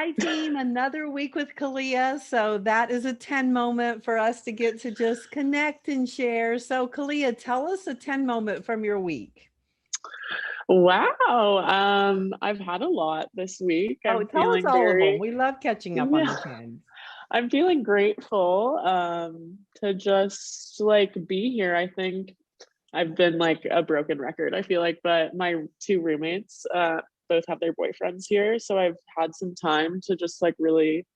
Hi team, another week with Khalia. So that is a 10 moment for us to get to just connect and share. So Khalia, tell us a 10 moment from your week. Wow. I've had a lot this week. Oh, I'm tell us feeling all of them. very, We love catching up on the yeah, 10s. I'm feeling grateful to just like be here. I think I've been like a broken record, I feel like, but my two roommates both have their boyfriends here. So I've had some time to just like really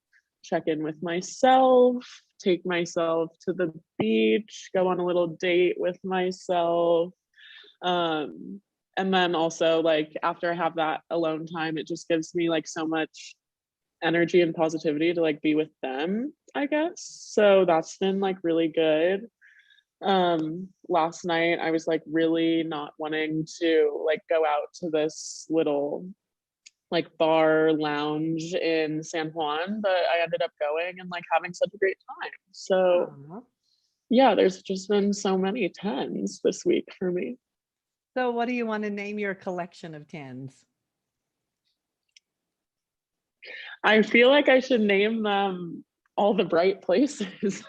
check in with myself, take myself to the beach, go on a little date with myself. Um, and then also like after I have that alone time, it just gives me like so much energy and positivity to like be with them, I guess. So that's been like really good. Last night I was like really not wanting to like go out to this little like bar lounge in San Juan, but I ended up going and like having such a great time. So Aw. yeah, there's just been so many tens this week for me. So what do you want to name your collection of 10s? I feel like I should name them all the bright places.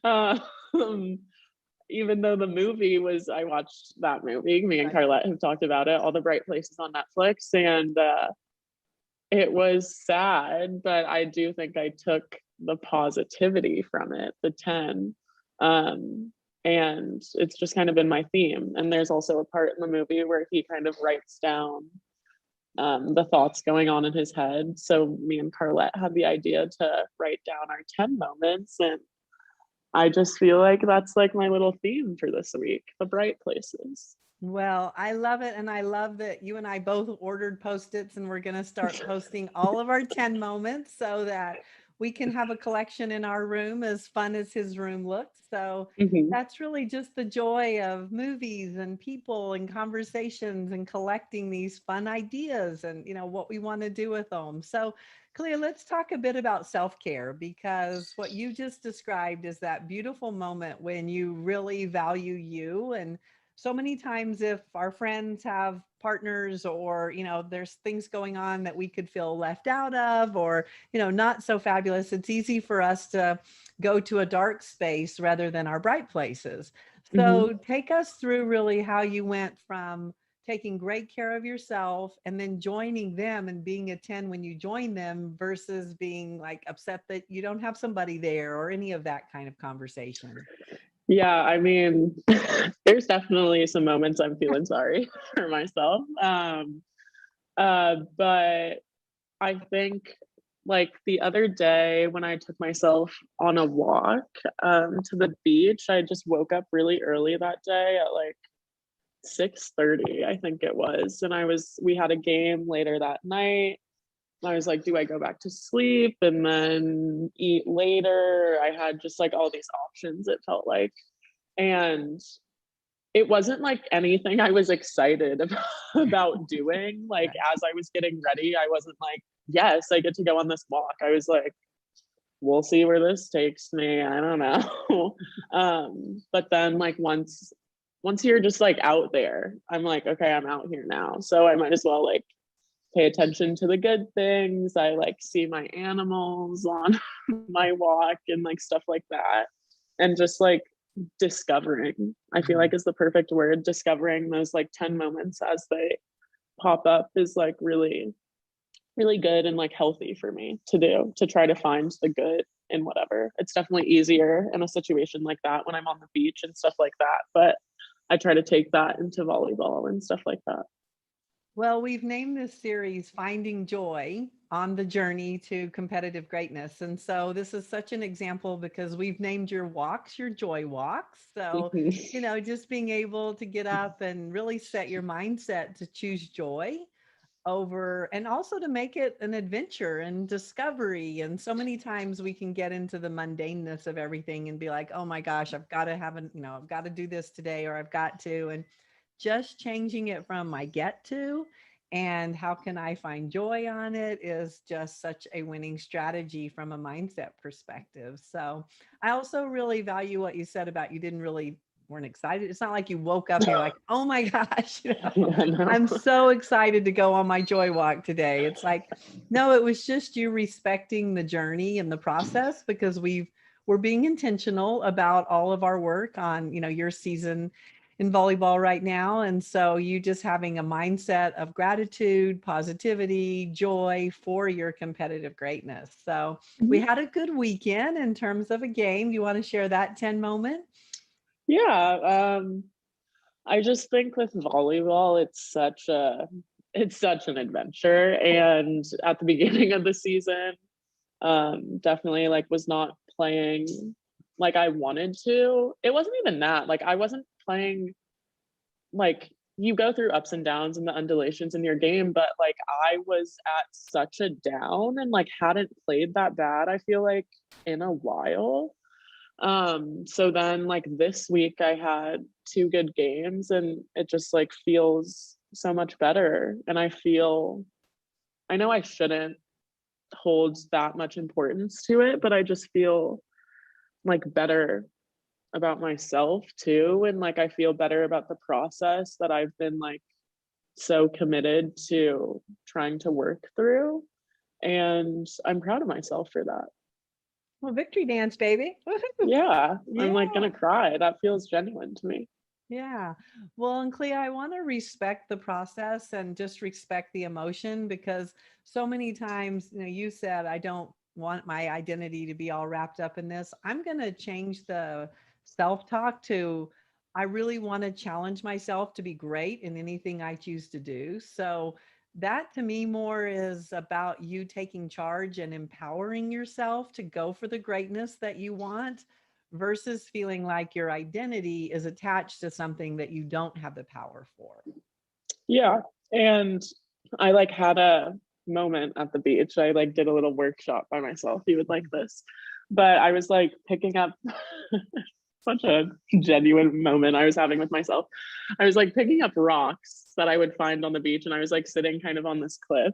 um, even though the movie was, I watched that movie. Me and Right. Carlette have talked about it, All the Bright Places on Netflix, and it was sad, but I do think I took the positivity from it, the 10. And it's just kind of been my theme. And there's also a part in the movie where he kind of writes down the thoughts going on in his head. So me and Carlette had the idea to write down our 10 moments. And I just feel like that's like my little theme for this week, the bright places. Well, I love it. And I love that you and I both ordered Post-its and we're going to start posting all of our 10 moments so that we can have a collection in our room as fun as his room looks. So Mm-hmm. that's really just the joy of movies and people and conversations and collecting these fun ideas and, what we want to do with them. So, Clea, let's talk a bit about self-care because what you just described is that beautiful moment when you really value you. And so many times if our friends have partners or there's things going on that we could feel left out of or not so fabulous, it's easy for us to go to a dark space rather than our bright places. Mm-hmm. So take us through really how you went from taking great care of yourself and then joining them and being a 10 when you join them versus being like upset that you don't have somebody there or any of that kind of conversation. Yeah, I mean, there's definitely some moments I'm feeling sorry for myself. But I think like the other day when I took myself on a walk to the beach, I just woke up really early that day at like 6:30, I think it was. And we had a game later that night. I was like, do I go back to sleep and then eat later? I had just like all these options, it felt like. And it wasn't like anything I was excited about doing. Like, Right. as I was getting ready, I wasn't like, yes, I get to go on this walk. I was like, we'll see where this takes me. I don't know. But then like once you're just like out there, I'm like, okay, I'm out here now. So I might as well like pay attention to the good things. I like see my animals on my walk and like stuff like that. And just like discovering, I feel Mhm. like is the perfect word. Discovering those like 10 moments as they pop up is like really, really good and like healthy for me to do, to try to find the good in whatever. It's definitely easier in a situation like that when I'm on the beach and stuff like that. But I try to take that into volleyball and stuff like that. Well, we've named this series Finding Joy on the Journey to Competitive Greatness. And so this is such an example because we've named your walks your joy walks. So, just being able to get up and really set your mindset to choose joy over and also to make it an adventure and discovery. And so many times we can get into the mundaneness of everything and be like, oh my gosh, I've got to have I've got to do this today or I've got to. And just changing it from I get to and how can I find joy on it is just such a winning strategy from a mindset perspective. So I also really value what you said about you didn't really weren't excited. It's not like you woke up and you're like, oh my gosh, Yeah, no. I'm so excited to go on my joy walk today. It's like, no, it was just you respecting the journey and the process, because we're being intentional about all of our work on, your season in volleyball right now. And so you just having a mindset of gratitude, positivity, joy for your competitive greatness. So we Mhm. had a good weekend in terms of a game. You want to share that 10 moment? Yeah, I just think with volleyball, it's such an adventure. And at the beginning of the season, definitely like was not playing like I wanted to. It wasn't even that. Like I wasn't playing like you go through ups and downs and the undulations in your game, but like I was at such a down and like hadn't played that bad, I feel like, in a while. So then like this week I had two good games and it just like feels so much better. And I know I shouldn't hold that much importance to it, but I just feel like better about myself too. And like I feel better about the process that I've been like so committed to trying to work through. And I'm proud of myself for that. Well, victory dance, baby. Woohoo. Yeah, I'm like Yeah. gonna cry. That feels genuine to me. Yeah. Well, and Clea, I want to respect the process and just respect the emotion, because so many times, you said, I don't want my identity to be all wrapped up in this. I'm going to change the self-talk to, I really want to challenge myself to be great in anything I choose to do. So that to me more is about you taking charge and empowering yourself to go for the greatness that you want, versus feeling like your identity is attached to something that you don't have the power for. Yeah. And I like had a moment at the beach. I like did a little workshop by myself. You would like this. But I was like picking up such a genuine moment I was having with myself. I was like picking up rocks that I would find on the beach and I was like sitting kind of on this cliff.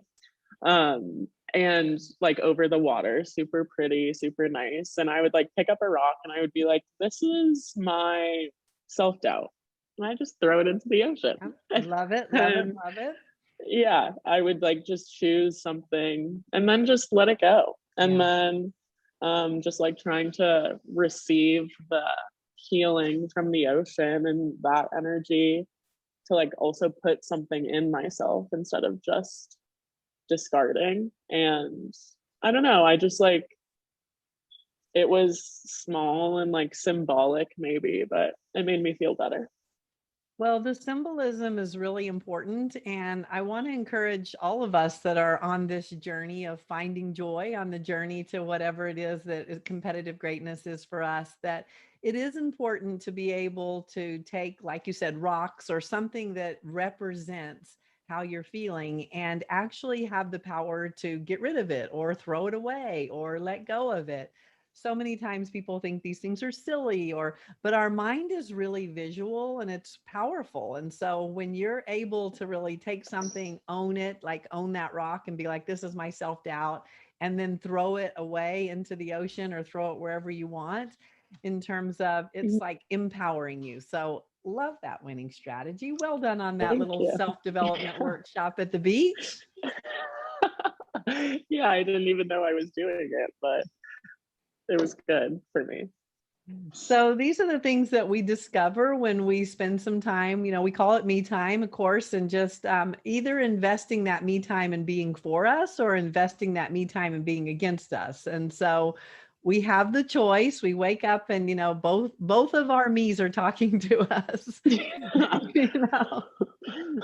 And like over the water, super pretty, super nice. And I would like pick up a rock and I would be like, this is my self-doubt. And I just throw it into the ocean. Yeah, love it, love it, And love it. yeah, I would like just choose something and then just let it go. And Yeah. then just like trying to receive the healing from the ocean and that energy to like also put something in myself instead of just discarding. And I don't know, I just like it was small and like symbolic maybe, but it made me feel better. Well, the symbolism is really important. And I want to encourage all of us that are on this journey of finding joy, on the journey to whatever it is that competitive greatness is for us, that it is important to be able to take, like you said, rocks or something that represents how you're feeling, and actually have the power to get rid of it or throw it away or let go of it. So many times people think these things are silly, or but our mind is really visual and it's powerful. And so when you're able to really take something, own it, like own that rock and be like, this is my self-doubt, and then throw it away into the ocean or throw it wherever you want, in terms of it's like empowering you. So love that winning strategy. Well done on that Thank little you. self-development workshop at the beach. Yeah, I didn't even know I was doing it, but it was good for me. So these are the things that we discover when we spend some time, we call it me time, of course, and just either investing that me time in being for us or investing that me time in being against us. And so we have the choice. We wake up and, both of our me's are talking to us. you know,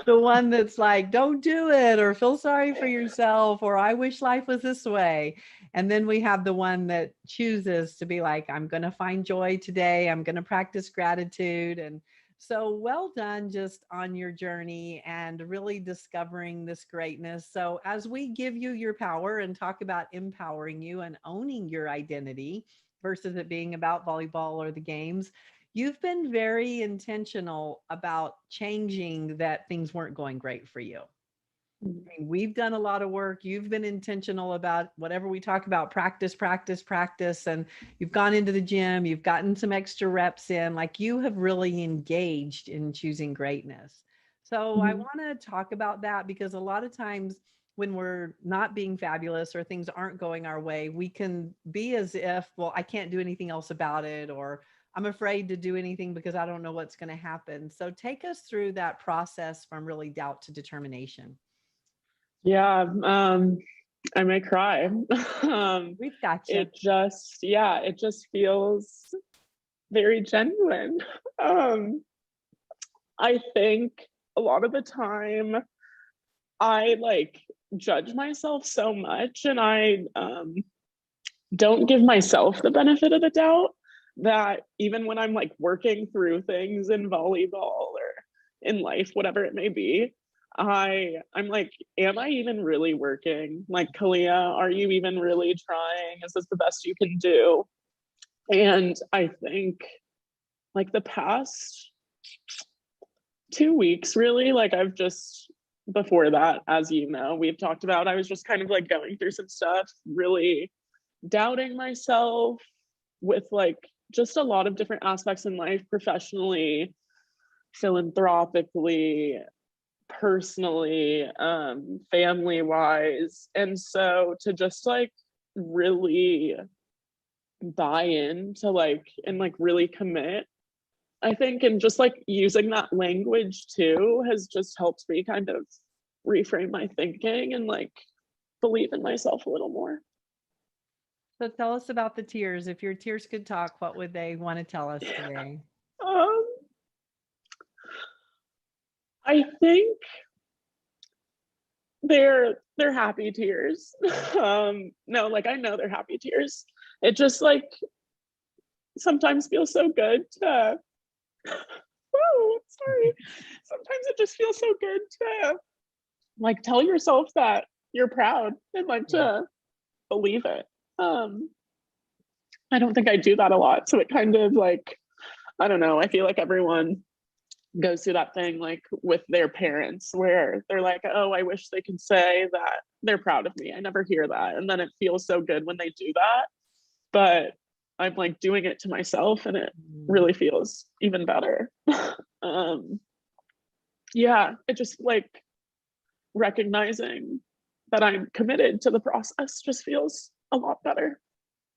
the one that's like, don't do it, or feel sorry for yourself, or I wish life was this way. And then we have the one that chooses to be like, I'm going to find joy today. I'm going to practice gratitude. And so well done just on your journey and really discovering this greatness. So as we give you your power and talk about empowering you and owning your identity versus it being about volleyball or the games, you've been very intentional about changing that things weren't going great for you. I mean, we've done a lot of work. You've been intentional about whatever we talk about, practice, practice, practice. And you've gone into the gym, you've gotten some extra reps in, like you have really engaged in choosing greatness. So I Mhm. want to talk about that because a lot of times when we're not being fabulous or things aren't going our way, we can be as if, well, I can't do anything else about it, or I'm afraid to do anything because I don't know what's going to happen. So take us through that process from really doubt to determination. Yeah, I may cry. um, We've got you. it just, yeah, it just feels very genuine. Um, I think a lot of the time I like judge myself so much, and I don't give myself the benefit of the doubt that even when I'm like working through things in volleyball or in life, whatever it may be, I'm like, am I even really working? Like, Khalia, are you even really trying? Is this the best you can do? And I think like the past 2 weeks, really, like I've just, before that, as you know, we've talked about, I was just kind of like going through some stuff, really doubting myself with like just a lot of different aspects in life, professionally, philanthropically, personally, family wise. And so to just like really buy into like and like really commit, I think, and just like using that language too has just helped me kind of reframe my thinking and like believe in myself a little more. So tell us about the tears. If your tears could talk, what would they want to tell us today? um I think they're happy tears. No, like I know they're happy tears. It just like sometimes feels so good to oh, sorry. Sometimes it just feels so good to like tell yourself that you're proud and like Yeah. to believe it. Um, I don't think I do that a lot. So it kind of like, I don't know, I feel like everyone goes through that thing like with their parents where they're like, oh, I wish they could say that they're proud of me. I never hear that. And then it feels so good when they do that. But I'm like doing it to myself and it Mm. really feels even better. um, yeah, it just like recognizing that I'm committed to the process just feels a lot better.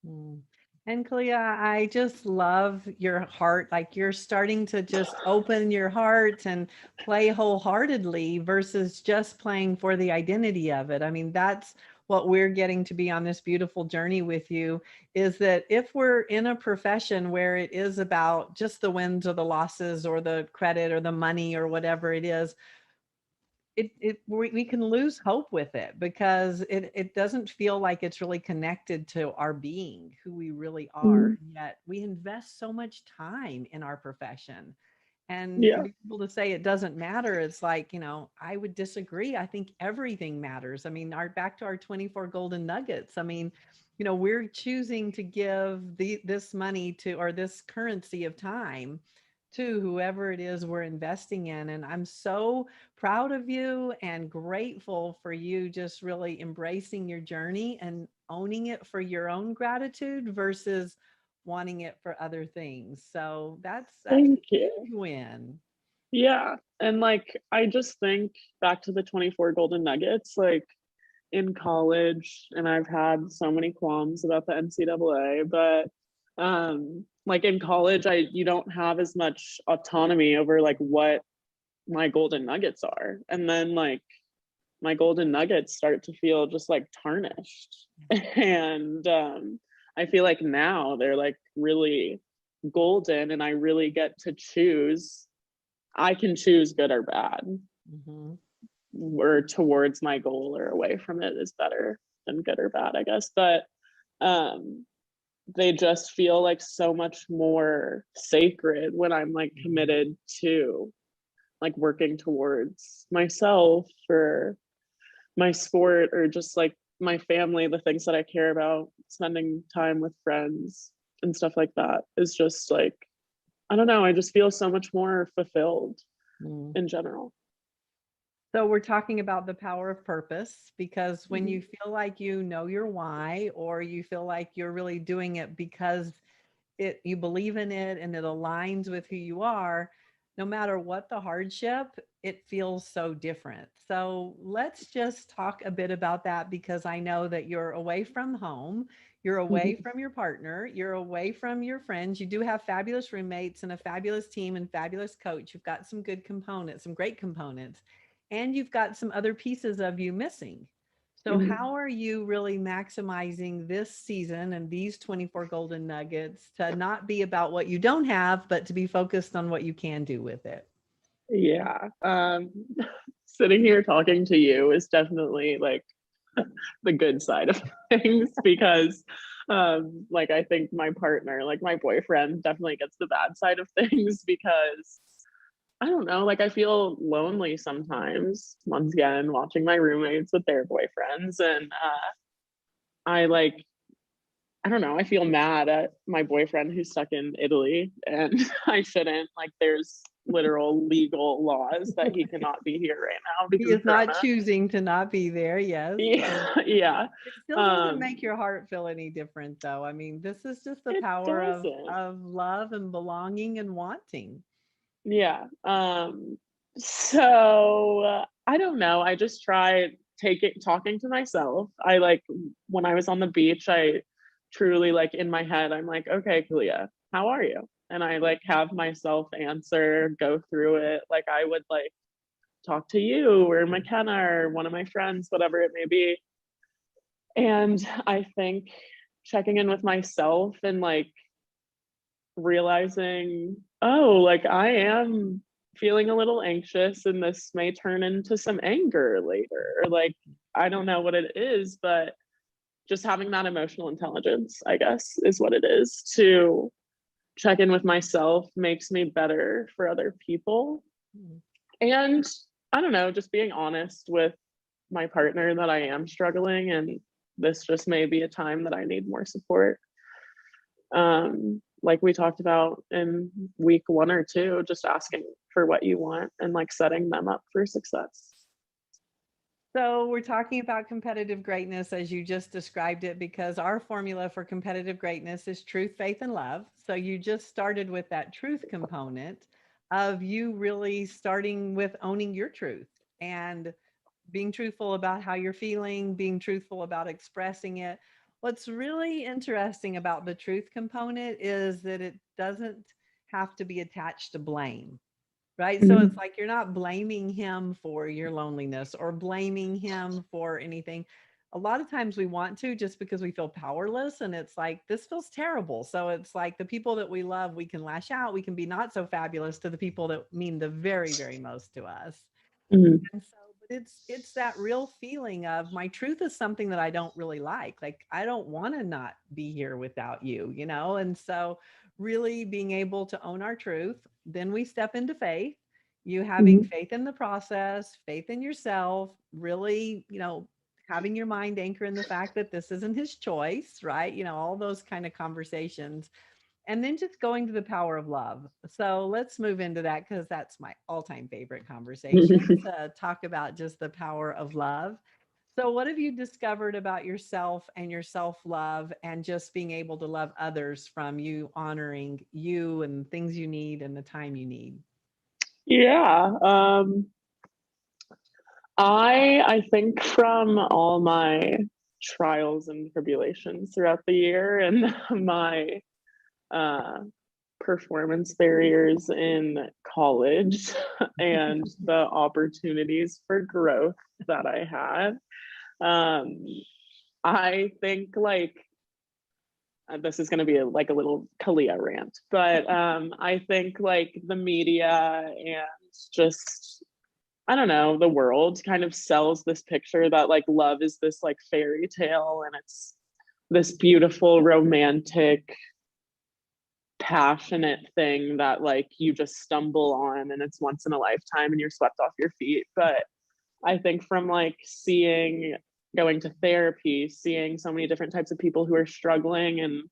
Mm. And Kalia, I just love your heart. Like you're starting to just open your heart and play wholeheartedly versus just playing for the identity of it. I mean, that's what we're getting to be on this beautiful journey with you, is that if we're in a profession where it is about just the wins or the losses or the credit or the money or whatever it is, we can lose hope with it because it doesn't feel like it's really connected to our being, who we really are. Mm, Yet we invest so much time in our profession. And for yeah. people to say it doesn't matter, it's like, I would disagree. I think everything matters. I mean, our back to our 24 golden nuggets. I mean, we're choosing to give this money to, or this currency of time, to whoever it is we're investing in. And I'm so proud of you and grateful for you just really embracing your journey and owning it for your own gratitude versus wanting it for other things. So that's a Thank you. huge win. Yeah. And like, I just think back to the 24 golden nuggets, like in college, and I've had so many qualms about the NCAA, but like in college, you don't have as much autonomy over like what my golden nuggets are. And then like my golden nuggets start to feel just like tarnished. And I feel like now they're like really golden and I really get to choose. I can choose good or bad, Mhm. or towards my goal or away from it is better than good or bad, I guess. But um they just feel like so much more sacred when I'm like Mhm. committed to like working towards myself or my sport or just like my family, the things that I care about, spending time with friends and stuff like that is just like, I don't know, I just feel so much more fulfilled Mm. in general. So we're talking about the power of purpose, because when Mhm. you feel like you know your why, or you feel like you're really doing it because you believe in it and it aligns with who you are, no matter what the hardship, it feels so different. So let's just talk a bit about that, because I know that you're away from home, you're away from your partner, you're away from your friends. You do have fabulous roommates and a fabulous team and fabulous coach. You've got some good components, some great components, and you've got some other pieces of you missing. So Mhm. how are you really maximizing this season and these 24 golden nuggets to not be about what you don't have, but to be focused on what you can do with it? Yeah. Sitting here talking to you is definitely like the good side of things because like I think my partner, like my boyfriend definitely gets the bad side of things because I don't know, like I feel lonely sometimes once again watching my roommates with their boyfriends and I like I don't know, I feel mad at my boyfriend who's stuck in Italy and I shouldn't. Like there's literal legal laws that he cannot be here right now He because of is not Corona. choosing to not be there. Yes. Yeah, yeah. It still doesn't Um, make your heart feel any different, though. I mean, this is just the it power doesn't. of love and belonging and wanting. Yeah. So I don't know. I just try taking talking to myself. I like when I was on the beach, I truly like in my head, I'm like, okay, Khalia, how are you? And I like have myself answer, go through it. Like I would like talk to you or McKenna or one of my friends, whatever it may be. And I think checking in with myself and like realizing, oh, like I am feeling a little anxious and this may turn into some anger later. Or like, I don't know what it is, but just having that emotional intelligence, I guess, is what it is to check in with myself makes me better for other people. Mm. And I don't know, just being honest with my partner that I am struggling and this just may be a time that I need more support. Like we talked about in week 1 or 2, just asking for what you want and like setting them up for success. So we're talking about competitive greatness as you just described it, because our formula for competitive greatness is truth, faith, and love. So you just started with that truth component of you really starting with owning your truth and being truthful about how you're feeling, being truthful about expressing it. What's really interesting about the truth component is that it doesn't have to be attached to blame. Right? So it's Mhm. like you're not blaming him for your loneliness or blaming him for anything. A lot of times we want to, just because we feel powerless, and it's like this feels terrible. So it's like the people that we love, we can lash out, we can be not so fabulous to the people that mean the very, very most to us. Mhm. And so, but it's that real feeling of my truth is something that I don't really like. Like I don't want to not be here without you, you know? And so really being able to own our truth, then we step into faith. You having Mhm. faith in the process, faith in yourself, really, having your mind anchor in the fact that this isn't his choice, right? All those kind of conversations, and then just going to the power of love. So let's move into that, because that's my all-time favorite conversation, to talk about just the power of love. So what have you discovered about yourself and your self-love and just being able to love others from you honoring you and things you need and the time you need? Yeah. I think from all my trials and tribulations throughout the year and my uh performance barriers in college and the opportunities for growth that I had. Um, I think like this is going to be like a little Khalia rant, but I think like the media and just I don't know, the world kind of sells this picture that like love is this like fairy tale and it's this beautiful romantic passionate thing that like you just stumble on and it's once in a lifetime and you're swept off your feet. But I think from like seeing going to therapy, seeing so many different types of people who are struggling and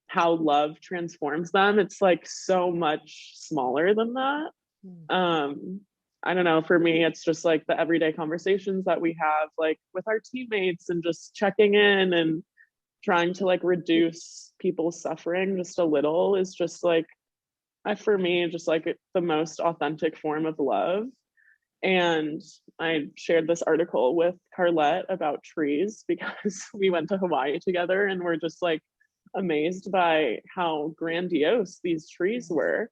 how love transforms them, it's like so much smaller than that. Mm. Um, I don't know, for me, it's just like the everyday conversations that we have, like with our teammates, and just checking in and trying to like reduce people's suffering just a little is just like, for me, just like the most authentic form of love. And I shared this article with Carlette about trees because we went to Hawaii together and we're just like amazed by how grandiose these trees were.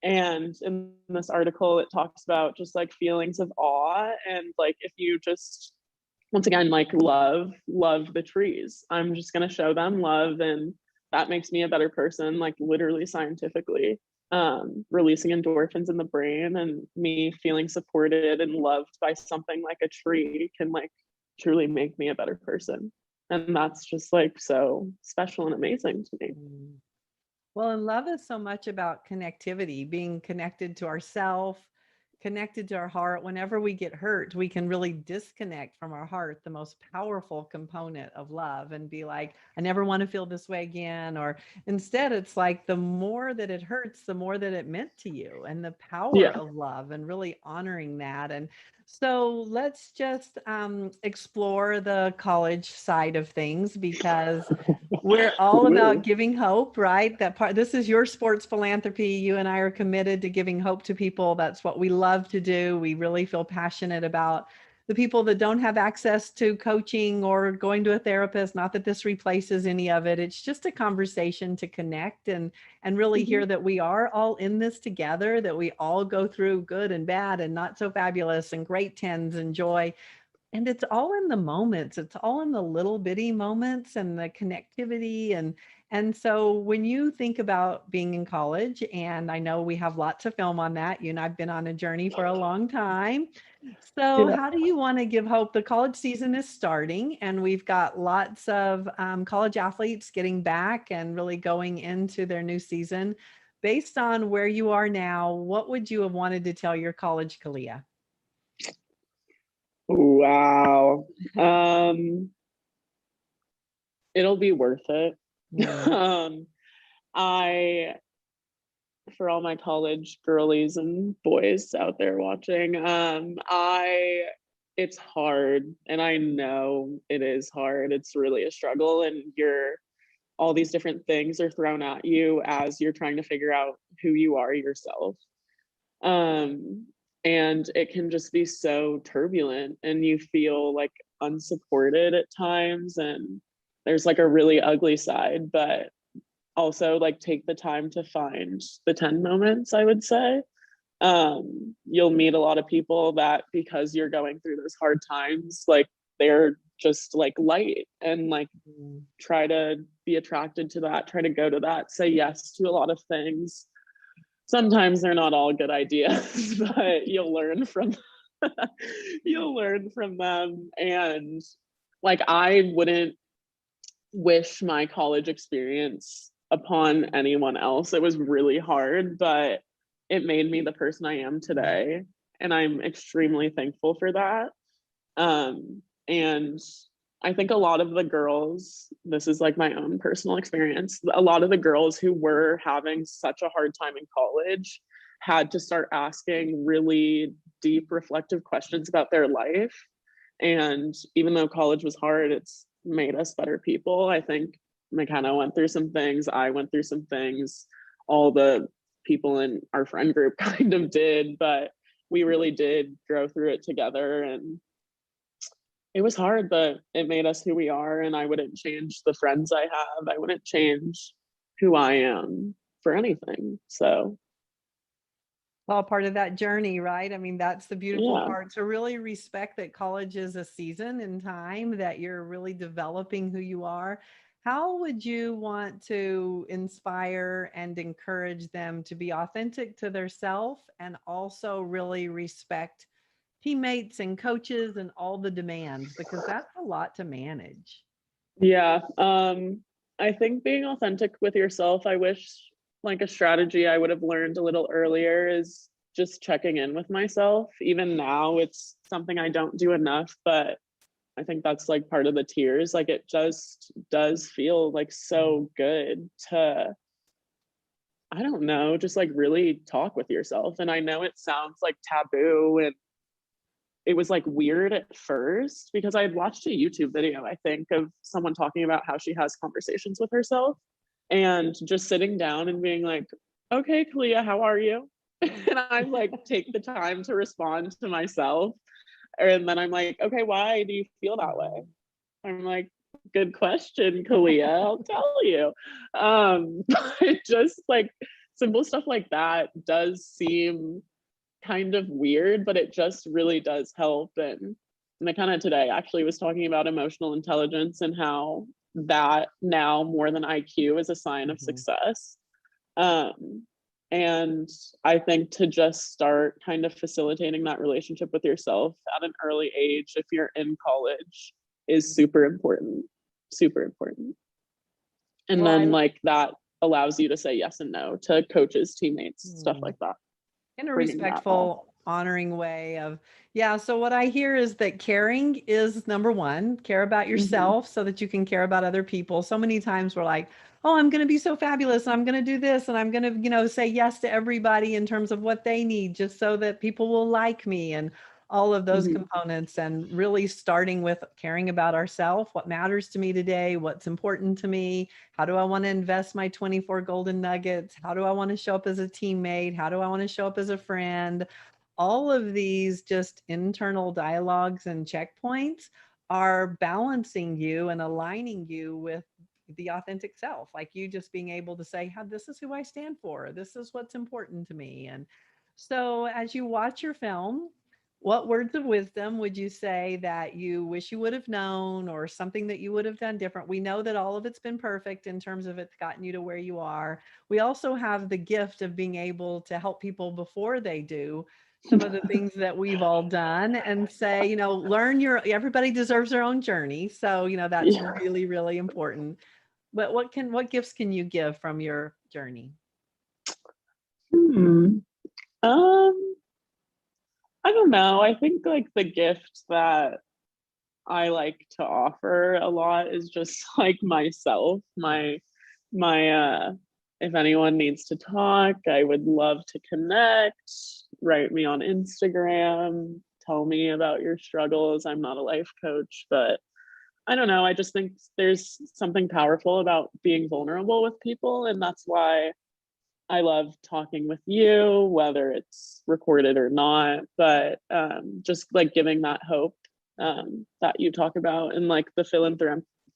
And in this article, it talks about just like feelings of awe, and like if you just, once again, like love the trees, I'm just going to show them love, and that makes me a better person, like literally scientifically. Releasing endorphins in the brain, and me feeling supported and loved by something like a tree can like truly make me a better person. And that's just like so special and amazing to me. Well, and love is so much about connectivity, being connected to ourself, connected to our heart. Whenever we get hurt, we can really disconnect from our heart, the most powerful component of love, and be like, I never want to feel this way again. Or instead, it's like the more that it hurts, the more that it meant to you, and the power Yeah. of love, and really honoring that. And so let's just explore the college side of things, because we're all about giving hope, right? That part, this is your sports philanthropy. You and I are committed to giving hope to people. That's what we love to do. We really feel passionate about the people that don't have access to coaching or going to a therapist. Not that this replaces any of it. It's just a conversation to connect and really hear that we are all in this together, that we all go through good and bad and not so fabulous and great tens and joy. And it's all in the moments. It's all in the little bitty moments and the connectivity. And so when you think about being in college, and I know we have lots of film on that, you and I've been on a journey for a long time. So Yeah. how do you want to give hope? The college season is starting, and we've got lots of college athletes getting back and really going into their new season. Based on where you are now, what would you have wanted to tell your college Khalia? Wow. It'll be worth it. Mm. I, for all my college girlies and boys out there watching, it's hard, and I know it is hard. It's really a struggle, and all these different things are thrown at you as you're trying to figure out who you are yourself. Um, and it can just be so turbulent, and you feel like unsupported at times, and there's like a really ugly side, but also like take the time to find the 10 moments, I would say. You'll meet a lot of people that, because you're going through those hard times, like they're just like light, and like try to be attracted to that, try to go to that, say yes to a lot of things. Sometimes they're not all good ideas, but you'll learn from you'll learn from them. And like, I wouldn't wish my college experience upon anyone else. It was really hard, but it made me the person I am today, and I'm extremely thankful for that. And I think a lot of the girls, this is like my own personal experience, a lot of the girls who were having such a hard time in college had to start asking really deep, reflective questions about their life. And even though college was hard, it's made us better people. I think McKenna went through some things, I went through some things, all the people in our friend group kind of did, but we really did grow through it together. And it was hard, but it made us who we are. And I wouldn't change the friends I have. I wouldn't change who I am for anything. So, All part of that journey, right? I mean, that's the beautiful yeah. part, to really respect that college is a season in time, that you're really developing who you are. How would you want to inspire and encourage them to be authentic to their self, and also really respect teammates and coaches and all the demands, because that's a lot to manage? Yeah. I think being authentic with yourself, I wish like a strategy I would have learned a little earlier is just checking in with myself. Even now, it's something I don't do enough, but I think that's like part of the tears. Like, it just does feel like so good to I don't know, just like really talk with yourself. And I know it sounds like taboo, and it was like weird at first because I had watched a YouTube video, I think, of someone talking about how she has conversations with herself, and just sitting down and being like, okay, Khalia, how are you? And I like take the time to respond to myself. And then I'm like, okay, why do you feel that way? I'm like, good question, Khalia, I'll tell you. But just like simple stuff like that does seem kind of weird, but it just really does help. And I kind of today actually was talking about emotional intelligence and how that now more than IQ is a sign of success. Um, and I think to just start kind of facilitating that relationship with yourself at an early age, if you're in college, is super important. Super important. And Well, then like that allows you to say yes and no to coaches, teammates, stuff like that. in a Bringing that up. respectful, honoring way of, yeah. So what I hear is that caring is number one. Care about yourself so that you can care about other people. So many times we're like, oh, I'm going to be so fabulous, and I'm going to do this, and I'm going to, say yes to everybody in terms of what they need, just so that people will like me, and all of those components. And really starting with caring about ourselves, what matters to me today, what's important to me, how do I want to invest my 24 golden nuggets, how do I want to show up as a teammate, how do I want to show up as a friend. All of these just internal dialogues and checkpoints are balancing you and aligning you with the authentic self, like you just being able to say, how, this is who I stand for, this is what's important to me. And so as you watch your film, what words of wisdom would you say that you wish you would have known, or something that you would have done different? We know that all of it's been perfect in terms of it's gotten you to where you are. We also have the gift of being able to help people before they do some of the things that we've all done, and say, everybody deserves their own journey. So, that's really, really important. But what gifts can you give from your journey? Um, I don't know. I think like the gift that I like to offer a lot is just like myself. My if anyone needs to talk, I would love to connect. Write me on Instagram, tell me about your struggles. I'm not a life coach, but I don't know. I just think there's something powerful about being vulnerable with people, and that's why I love talking with you, whether it's recorded or not, but just like giving that hope that you talk about. And like the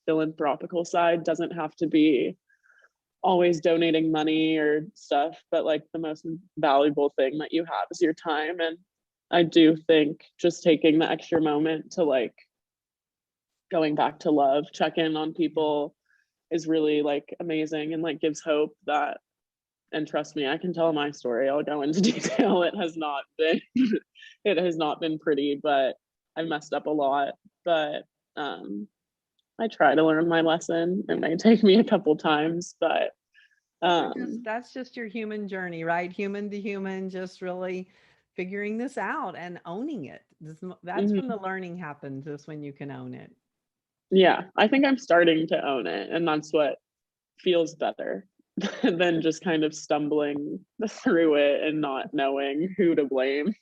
philanthropical side doesn't have to be always donating money or stuff, but like the most valuable thing that you have is your time. And I do think just taking the extra moment to like going back to love, check in on people is really like amazing, and like gives hope that, and trust me, I can tell my story. I'll go into detail. It has not been pretty, but I messed up a lot. But I try to learn my lesson. It may take me a couple times, but that's just your human journey, right? Human to human, just really figuring this out and owning it. That's when the learning happens, is when you can own it. Yeah, I think I'm starting to own it, and that's what feels better than just kind of stumbling through it and not knowing who to blame.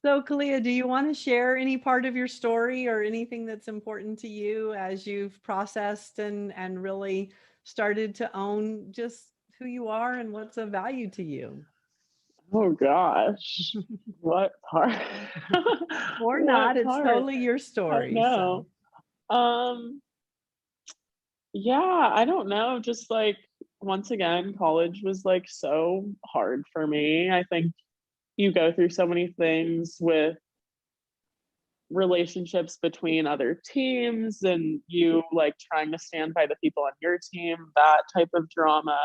So, Khalia, do you want to share any part of your story or anything that's important to you as you've processed and really started to own just who you are and what's of value to you? Oh gosh, what part? Or What not, it's part? totally your I story. know. Yeah, I don't know. Just like once again, college was like so hard for me. I think you go through so many things with relationships between other teams, and you like trying to stand by the people on your team, that type of drama,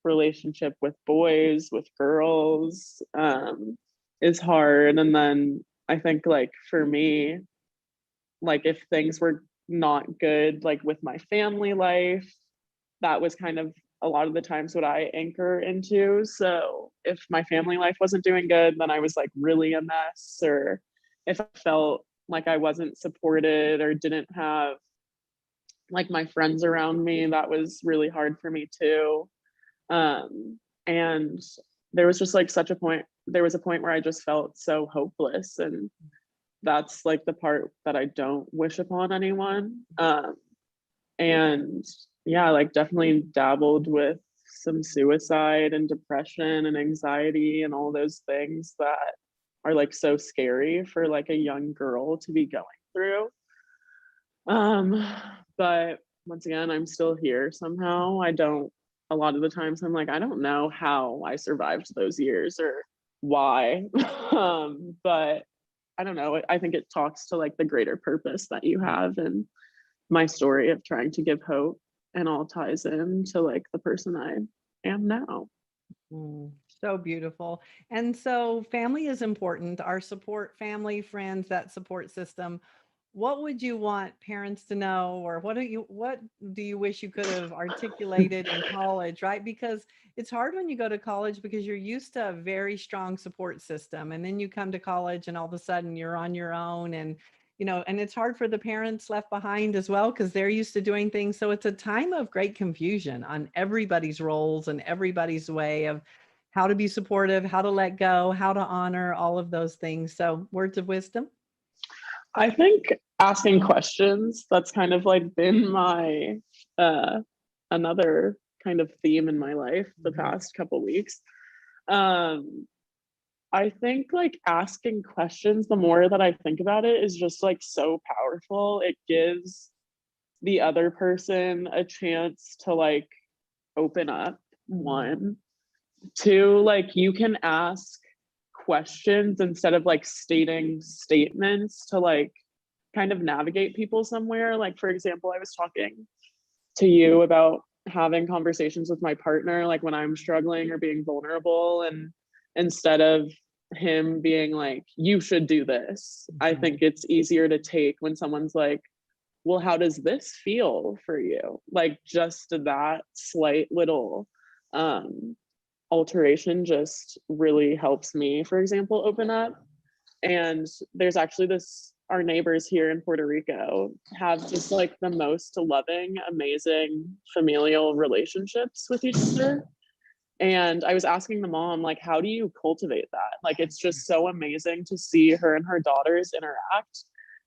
relationship with boys, with girls, is hard. And then I think like for me, like if things were not good, like with my family life, that was kind of a lot of the times what I anchor into. So if my family life wasn't doing good, then I was like really a mess. Or if I felt like I wasn't supported or didn't have like my friends around me, that was really hard for me too. And there was just like there was a point where I just felt so hopeless. And that's like the part that I don't wish upon anyone. And yeah, like definitely dabbled with some suicide and depression and anxiety and all those things that are like so scary for like a young girl to be going through. But once again, I'm still here somehow. A lot of the times I'm like, I don't know how I survived those years or why. But I don't know. I think it talks to like the greater purpose that you have, and my story of trying to give hope, and all ties in to like the person I am now. So beautiful. And so family is important. Our support, family, friends, that support system. What would you want parents to know, or what do you wish you could have articulated in college, right? Because it's hard when you go to college because you're used to a very strong support system, and then you come to college and all of a sudden you're on your own, and and it's hard for the parents left behind as well because they're used to doing things. So it's a time of great confusion on everybody's roles and everybody's way of how to be supportive, how to let go, how to honor, all of those things. So words of wisdom. I think asking questions, that's kind of like been my another kind of theme in my life the past couple weeks. I think like asking questions, the more that I think about it, is just like so powerful. It gives the other person a chance to like open up, one. Two, like you can ask questions instead of like stating statements to like kind of navigate people somewhere. Like, for example, I was talking to you about having conversations with my partner, like when I'm struggling or being vulnerable, and instead of him being like, you should do this, I think it's easier to take when someone's like, well, how does this feel for you? Like just that slight little alteration just really helps me, for example, open up. And there's actually our neighbors here in Puerto Rico have just like the most loving, amazing familial relationships with each other. And I was asking the mom, like, how do you cultivate that? Like, it's just so amazing to see her and her daughters interact.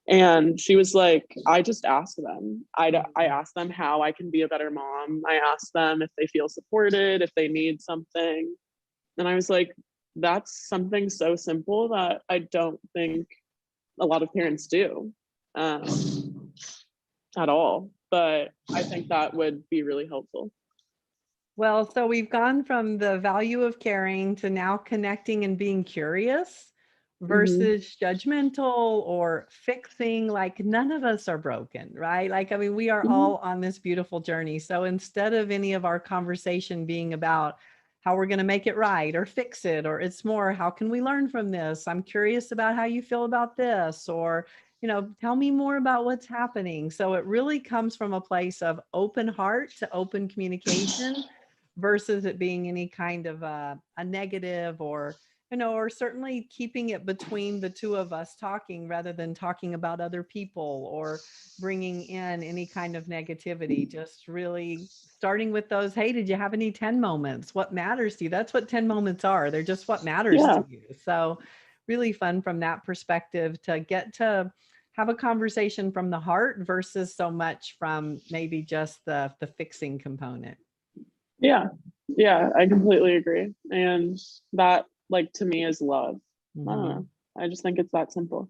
And she was like, I just ask them. I ask them how I can be a better mom. I ask them if they feel supported, if they need something. And I was like, that's something so simple that I don't think a lot of parents do at all. But I think that would be really helpful. Well, so we've gone from the value of caring to now connecting and being curious versus judgmental or fixing. Like none of us are broken, right? Like, I mean, we are all on this beautiful journey. So instead of any of our conversation being about how we're going to make it right or fix it, or it's more, how can we learn from this? I'm curious about how you feel about this, or tell me more about what's happening. So it really comes from a place of open heart to open communication versus it being any kind of a negative, or or certainly keeping it between the two of us talking rather than talking about other people or bringing in any kind of negativity. Just really starting with those, hey, did you have any 10 moments? What matters to you? That's what 10 moments are. They're just what matters to you. So really fun from that perspective to get to have a conversation from the heart versus so much from maybe just the fixing component. Yeah, I completely agree. And that, like, to me is love. I don't know. I just think it's that simple.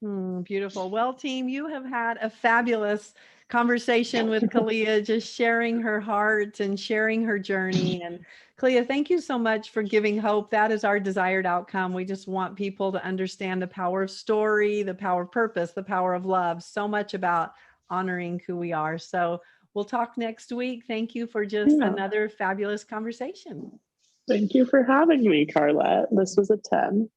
Beautiful. Well, team, you have had a fabulous conversation with Khalia, just sharing her heart and sharing her journey. And Khalia, thank you so much for giving hope. That is our desired outcome. We just want people to understand the power of story, the power of purpose, the power of love, so much about honoring who we are. So we'll talk next week. Thank you for just another fabulous conversation. Thank you for having me, Carlette. This was a 10.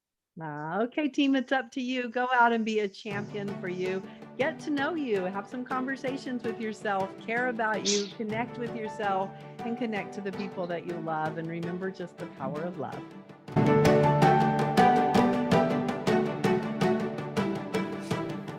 Okay, team, it's up to you. Go out and be a champion for you. Get to know you, have some conversations with yourself, care about you, connect with yourself, and connect to the people that you love. And remember just the power of love.